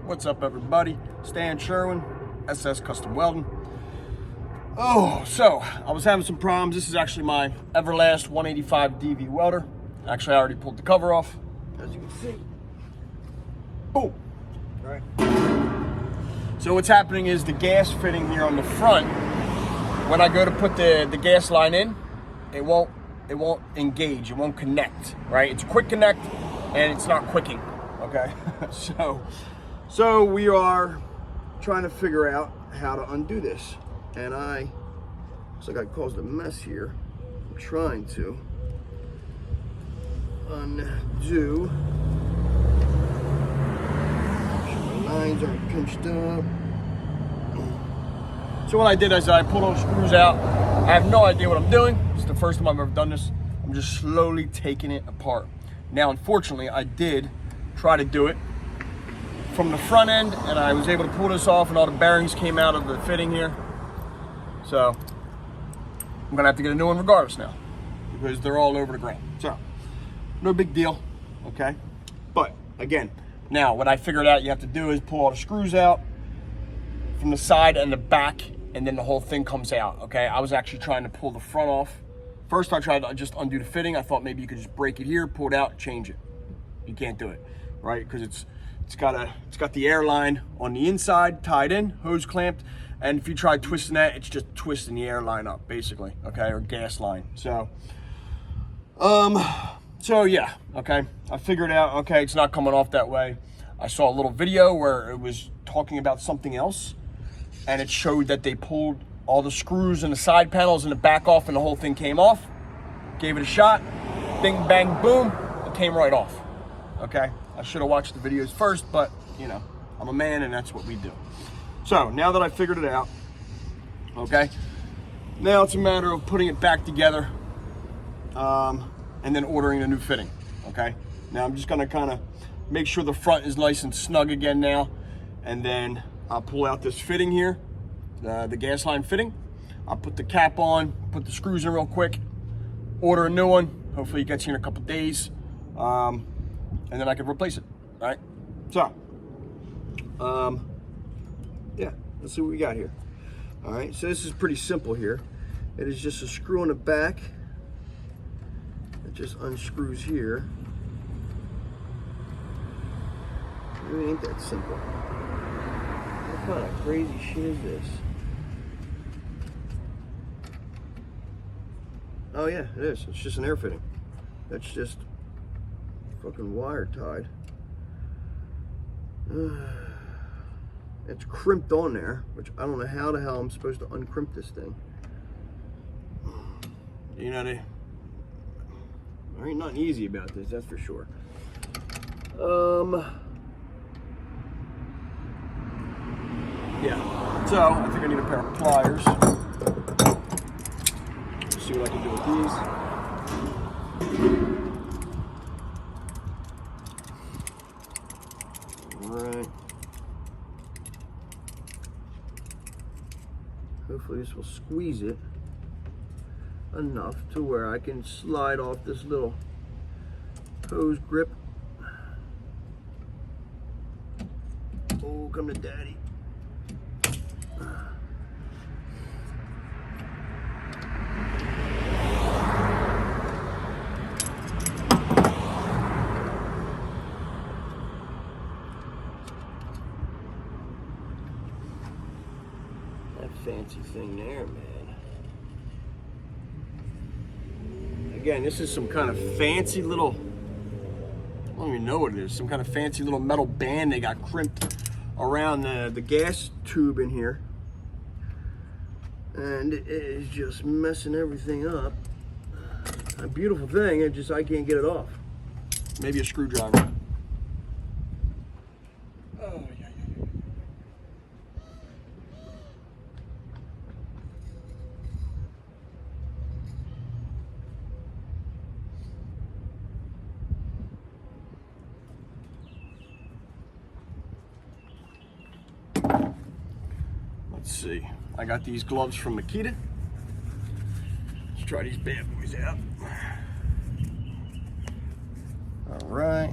What's up, everybody? Stan Sherwin, SS Custom Welding. Oh, so I was having some problems. This is actually my Everlast 185 DV welder. Actually, I already pulled the cover off, as you can see. Boom. All right. So what's happening is the gas fitting here on the front, when I go to put the gas line in, it won't engage, it won't connect, right? It's a quick connect and it's not quicking, okay? So we are trying to figure out how to undo this. And looks like I caused a mess here. I'm trying to undo. The lines aren't pinched up. So what I did is I pulled those screws out. I have no idea what I'm doing. It's the first time I've ever done this. I'm just slowly taking it apart. Now, unfortunately, I did try to do it from the front end, and I was able to pull this off, and all the bearings came out of the fitting here. So I'm gonna have to get a new one regardless now, because they're all over the ground. So no big deal, okay? But again, now what I figured out you have to do is pull all the screws out from the side and the back, and then the whole thing comes out, okay? I was actually trying to pull the front off. First, I tried to just undo the fitting. I thought maybe you could just break it here, pull it out, change it. You can't do it, right? Because it's got the air line on the inside tied in, hose clamped, and if you try twisting that, it's just twisting the air line up, basically, okay, or gas line. So yeah, okay, I figured out, okay, it's not coming off that way. I saw a little video where it was talking about something else, and it showed that they pulled all the screws and the side panels and the back off, and the whole thing came off. Gave it a shot, bing, bang, boom, it came right off, okay? I should have watched the videos first, but you know, I'm a man and that's what we do. So now that I figured it out, okay, now it's a matter of putting it back together and then ordering a new fitting, okay? Now I'm just gonna kind of make sure the front is nice and snug again now, and then I'll pull out this fitting here, the gas line fitting. I'll put the cap on, put the screws in real quick, order a new one. Hopefully it gets here in a couple days. And then I can replace it, all right? So, yeah, let's see what we got here. All right, so this is pretty simple here. It is just a screw on the back. It just unscrews here. It really ain't that simple. What kind of crazy shit is this? Oh yeah, it is. It's just an air fitting. That's just fucking wire tied. It's crimped on there, which I don't know how the hell I'm supposed to uncrimp this thing. You know, there ain't nothing easy about this, that's for sure. Yeah, so I think I need a pair of pliers. Let's see what I can do with these. Right. Hopefully this will squeeze it enough to where I can slide off this little hose grip. Oh, come to daddy. Fancy thing there, man. Again, this is some kind of fancy little, I don't even know what it is, some kind of fancy little metal band they got crimped around the gas tube in here. And it is just messing everything up. A beautiful thing, I can't get it off. Maybe a screwdriver. Let's see. I got these gloves from Makita. Let's try these bad boys out. All right.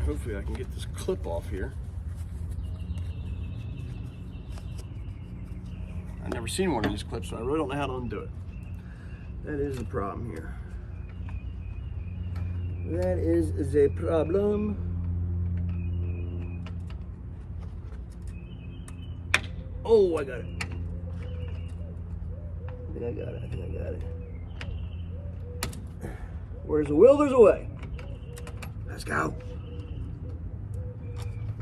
Hopefully I can get this clip off here. I've never seen one of these clips, so I really don't know how to undo it. That is the problem here. That is the problem. Oh, I got it. I think I got it. Where's the will, there's a way. Let's go.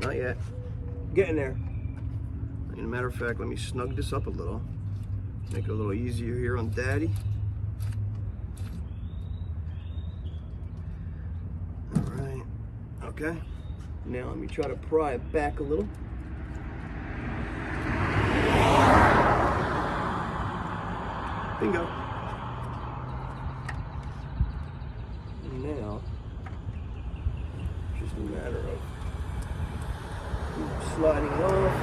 Not yet. Getting there. As a matter of fact, let me snug this up a little. Make it a little easier here on Daddy. All right. Okay. Now let me try to pry it back a little. Bingo. And now, just a matter of sliding it off.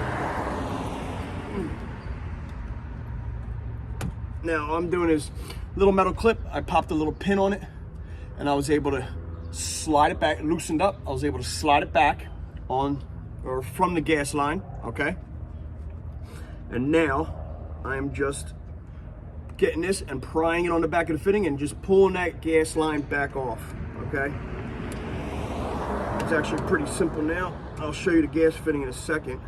Now all I'm doing is little metal clip. I popped a little pin on it, and I was able to slide it back. It loosened up. I was able to slide it back on or from the gas line. Okay. And now I am just getting this and prying it on the back of the fitting and just pulling that gas line back off. Okay. It's actually pretty simple now. I'll show you the gas fitting in a second.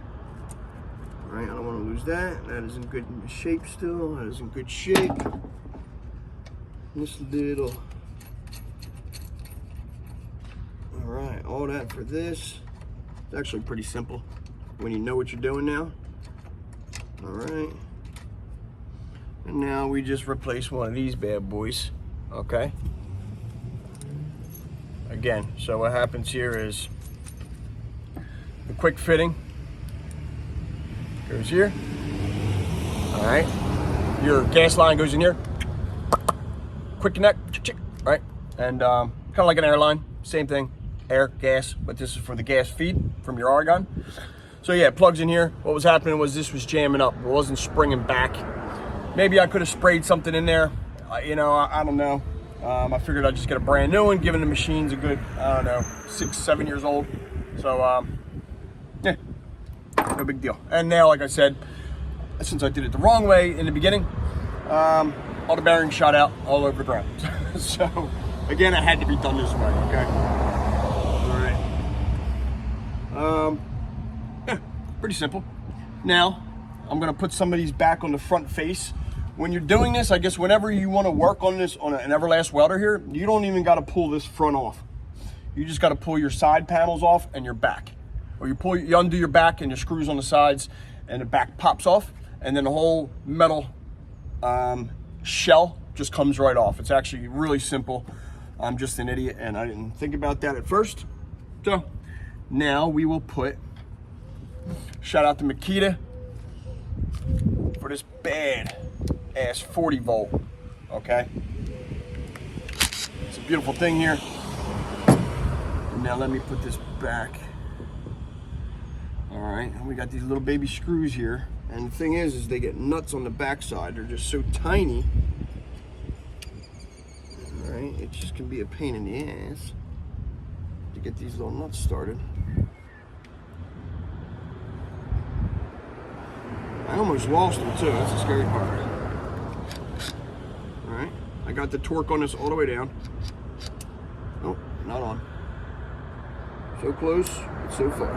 All right, I don't want to lose that. That is in good shape still. That is in good shape. This little. All right, all that for this. It's actually pretty simple when you know what you're doing now. All right. And now we just replace one of these bad boys. Okay. Again, so what happens here is the quick fitting goes here. All right. Your gas line goes in here. Quick connect, right? And kind of like an airline, same thing, air, gas, but this is for the gas feed from your argon. So yeah, it plugs in here. What was happening was this was jamming up. It wasn't springing back. Maybe I could have sprayed something in there. You know, I don't know. I figured I'd just get a brand new one, given the machine's a good, I don't know, 6-7 years old. So, yeah, no big deal. And now, like I said, since I did it the wrong way in the beginning, all the bearings shot out all over the ground. So, again, it had to be done this way, okay? All right. Yeah, pretty simple. Now, I'm gonna put some of these back on the front face. When you're doing this, I guess whenever you wanna work on this, on an Everlast welder here, you don't even gotta pull this front off. You just gotta pull your side panels off and your back. Or you undo your back and your screws on the sides and the back pops off, and then the whole metal shell just comes right off. It's actually really simple. I'm just an idiot and I didn't think about that at first. So now we will put, shout out to Makita for this bad ass 40 volt, okay? It's a beautiful thing here. And now let me put this back. All right, and we got these little baby screws here. And the thing is they get nuts on the backside. They're just so tiny. All right, it just can be a pain in the ass to get these little nuts started. I almost lost them too, that's the scary part. All right, I got the torque on this all the way down. Oh, not on. So close, but so far.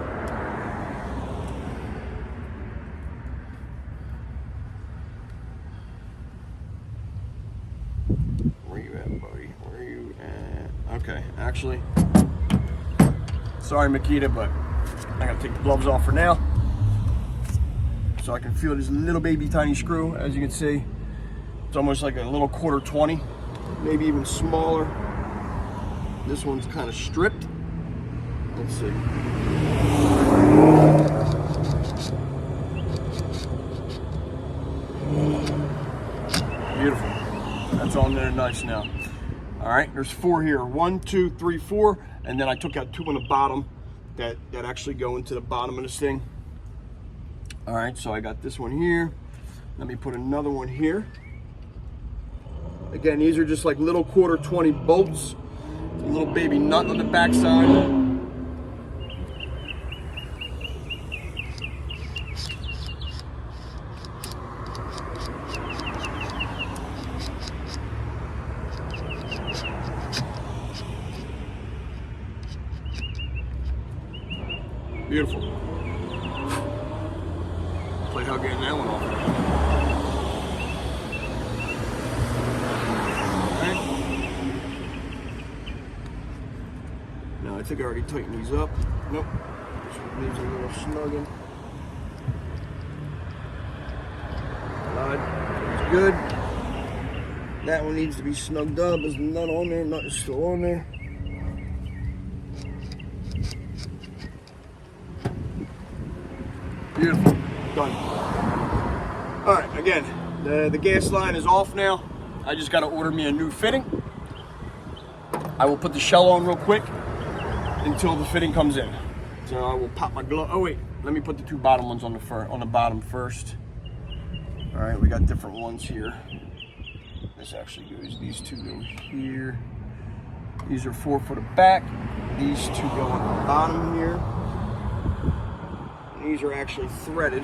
Where you at, buddy? Where you at? Okay, actually, sorry Makita, but I gotta take the gloves off for now. So I can feel this little baby tiny screw. As you can see, it's almost like a little quarter 20, maybe even smaller. This one's kind of stripped. Let's see. Beautiful. That's on there nice now. All right, there's 4 here. 1, 2, 3, 4, and then I took out 2 on the bottom that actually go into the bottom of this thing. All right, so I got this one here. Let me put another one here. Again, these are just like little quarter 20 bolts. A little baby nut on the backside. Beautiful. Play how getting that one off. Okay. Now I think I already tightened these up. Nope. This one needs a little snugging. It's good. That one needs to be snugged up. There's none on there. Nothing's still on there. Beautiful. Done. All right. Again, the gas line is off now. I just got to order me a new fitting. I will put the shell on real quick until the fitting comes in. So I will pop my glove. Oh wait, let me put the two bottom ones on the bottom first. All right, we got different ones here. This actually goes, these two go here. These are 4 for the back. These two go on the bottom here. And these are actually threaded.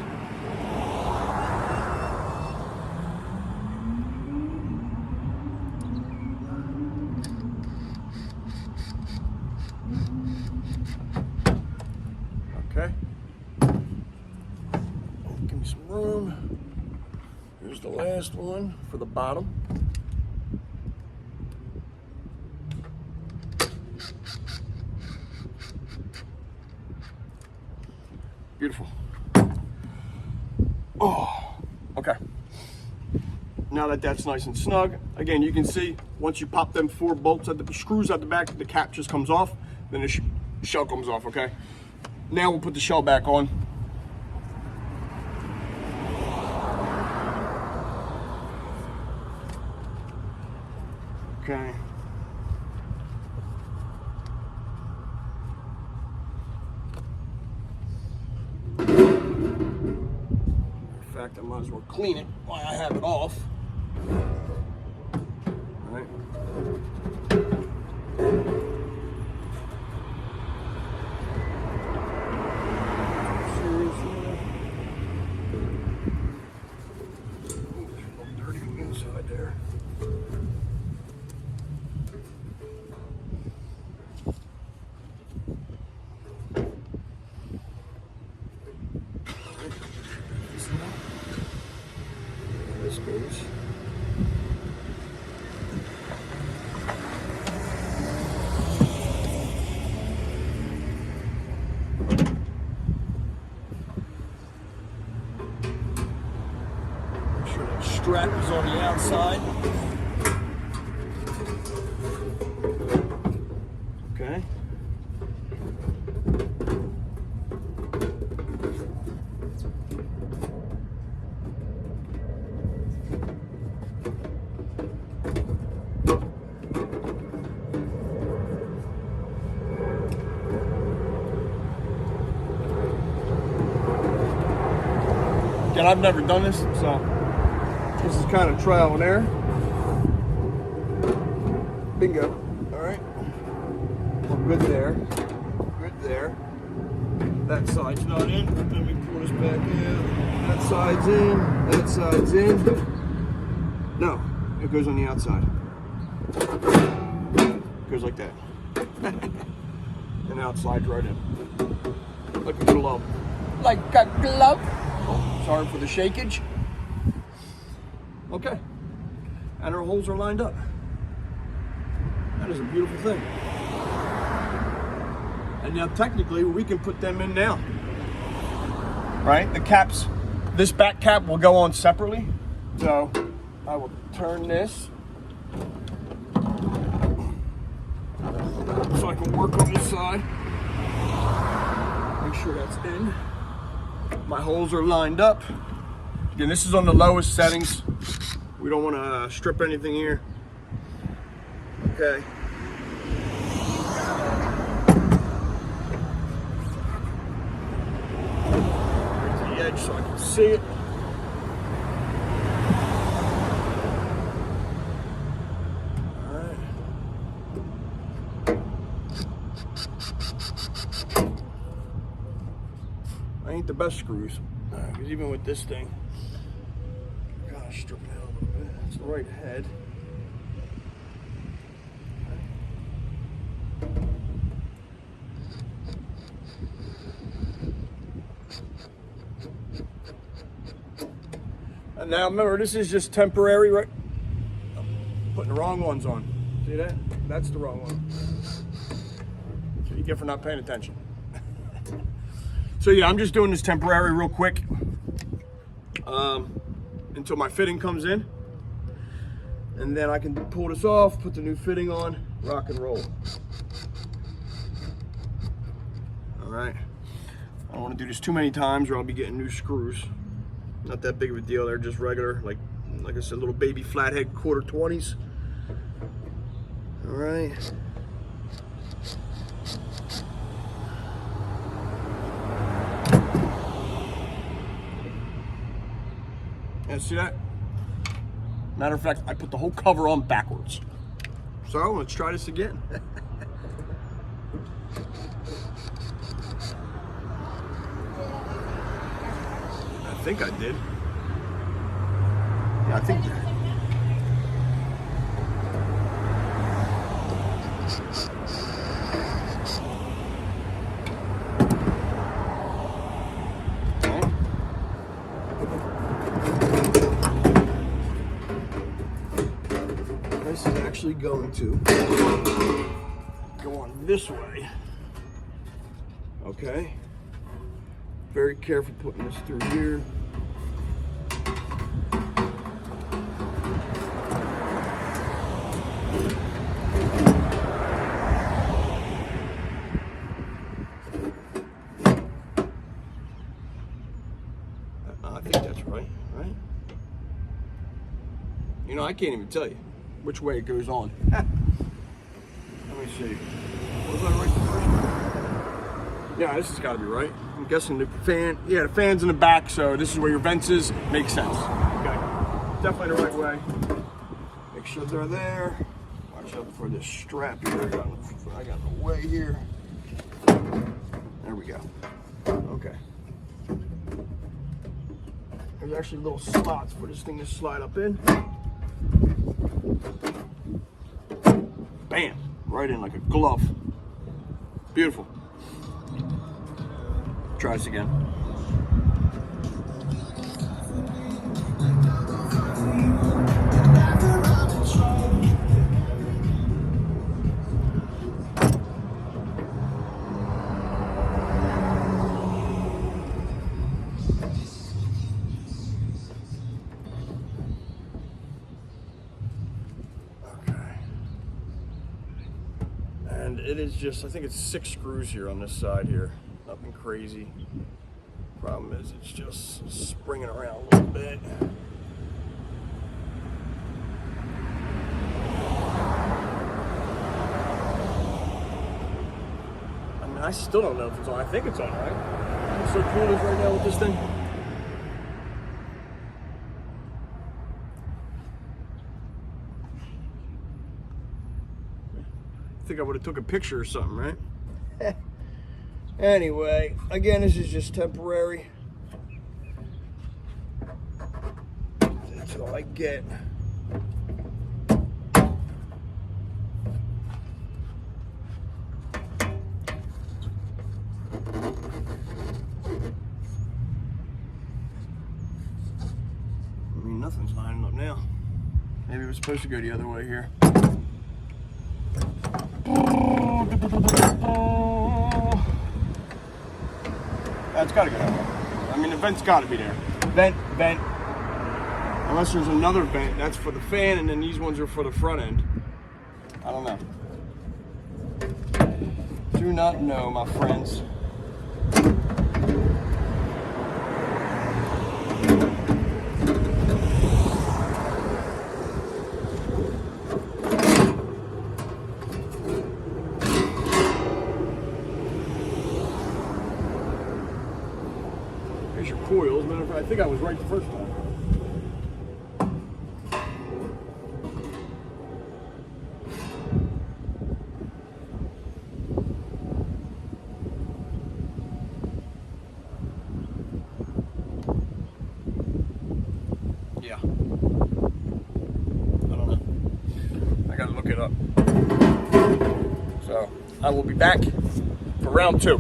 Okay. Give me some room. Here's the last one for the bottom. Beautiful. Oh, okay. Now that that's nice and snug, again, you can see once you pop them 4 bolts at the screws at the back, the cap just comes off, then the shell comes off, okay? Now we'll put the shell back on. Okay. In fact, I might as well clean it while I have it off. All right. Dirty inside there. This goes. Make sure that strap is on the outside. Okay. Again, I've never done this, so this is kind of trial and error. Bingo. All right. Well, good there. Good there. That side's not in. Let me pull this back in. That side's in. That side's in. No, it goes on the outside. It goes like that. And now it slides right in. Like a glove. Like a glove. Oh, sorry for the shakeage. Okay. And our holes are lined up. That is a beautiful thing. And now technically we can put them in now. Right? The caps, this back cap will go on separately. So I will turn this so I can work on this side. Make sure that's in. My holes are lined up. Again, this is on the lowest settings. We don't want to strip anything here. Okay. Right to the edge so I can see it. Ain't the best screws, because even with this thing, gotta strip it out a little bit. It's the right head. Now remember, this is just temporary, right? I'm putting the wrong ones on. See that? That's the wrong one. So you get for not paying attention. So yeah, I'm just doing this temporary real quick until my fitting comes in. And then I can pull this off, put the new fitting on, rock and roll. All right. I don't want to do this too many times or I'll be getting new screws. Not that big of a deal. They're just regular, like I said, little baby flathead quarter 20s. All right. Yeah, see that? Matter of fact, I put the whole cover on backwards. So let's try this again. I think I did. Yeah, I think that. This is actually going to go on this way. Okay. Very careful putting this through here. I think that's right, right? You know, I can't even tell you which way it goes on. Let me see. Was I right the first time? Yeah, this has got to be right. I'm guessing the fan, yeah, the fan's in the back, so this is where your vents is. Makes sense. Okay, definitely the right way. Make sure they're there. Watch out for this strap here. I got the way here. There we go. Okay. There's actually little slots for this thing to slide up in. Bam! Right in like a glove. Beautiful. Try this again. And it is just, I think it's 6 screws here on this side here. Nothing crazy. Problem is it's just springing around a little bit. I mean, I still don't know if it's on. I think it's on, right? I'm so clueless right now with this thing. I think I would have took a picture or something, right? Anyway, again, this is just temporary. That's all I get. I mean, nothing's lining up now. Maybe it was supposed to go the other way here. That's gotta go that way. I mean, the vent's gotta be there. Vent. Unless there's another vent, that's for the fan, and then these ones are for the front end. I don't know. Do not know, my friends. Here's your coils. Matter of fact, I think I was right the first time. Yeah. I don't know. I gotta look it up. So I will be back for round 2.